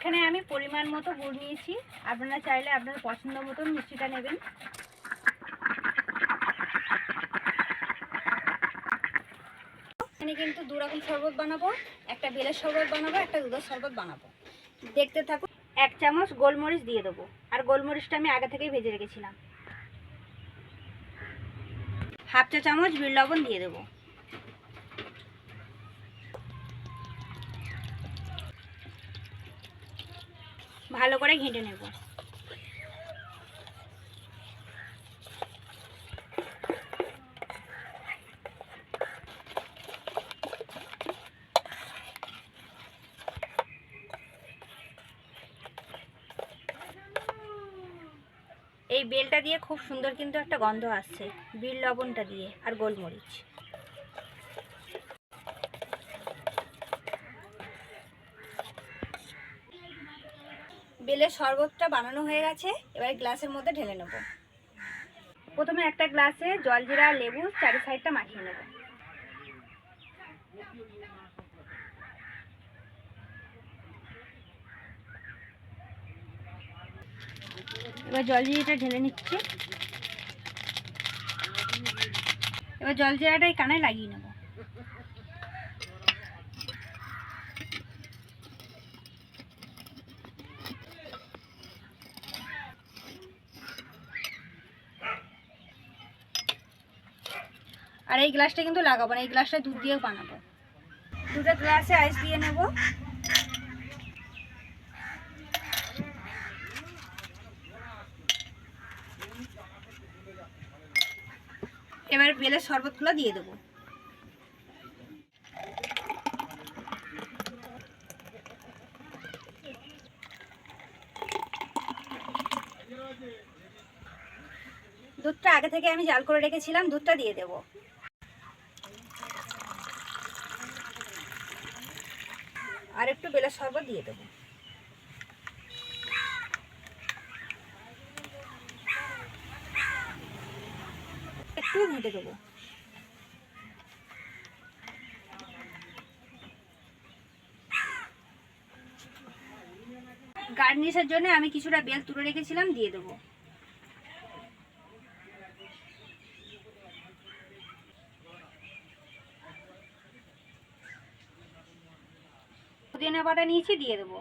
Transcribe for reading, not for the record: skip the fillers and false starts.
এখানে আমি পরিমাণ মতো গুড় নিয়েছি, আপনারা চাইলে আপনার পছন্দ মতন মিষ্টিটা নেবেন। এখানে কিন্তু দু রকম শরবত বানাবো, একটা বেলের শরবত বানাবো, একটা দুধের শরবত বানাবো। দেখতে থাকুন। 1 চামচ গোলমরিচ দিয়ে দেবো, আর গোলমরিচটা আমি আগে থেকেই ভেজে রেখেছিলাম। 1/2 চা চামচ বিট লবণ দিয়ে দেবো। ভালো করে ঘেঁটে নেব। এই বেলটা দিয়ে খুব সুন্দর কিন্তু একটা গন্ধ আসছে, বিট লবণটা দিয়ে আর গোলমরিচ। বেলের শরবতটা বানানো হয়ে গেছে, এবার গ্লাসের মধ্যে ঢেলে নেব। প্রথমে একটা গ্লাসে জলজিরা আর লেবু চারি সাইডটা মাখিয়ে নেব। এবার জলজিরাটা ঢেলে নিচ্ছি। এবার জলজিরাটা এই কানে লাগিয়ে নেব। আর এই গ্লাসটা কিন্তু লাগাবো না, এই গ্লাসটা দুধ দিয়েও বানাবো। দুটো গ্লাসে আইস দিয়ে নেব। এবার বেলের শরবতগুলো দিয়ে দেবো। দুধটা আগে থেকে আমি জাল করে রেখেছিলাম, দুধটা দিয়ে দেব। আর একটু বেলের শরবত দিয়ে দেব। একটু ঘেঁটে দেবো। গার্নিশের জন্য আমি কিছুটা বেল তুলে রেখেছিলাম, দিয়ে দেবো। পুদিনা পাতা নিয়েছি, দিয়ে দেবো।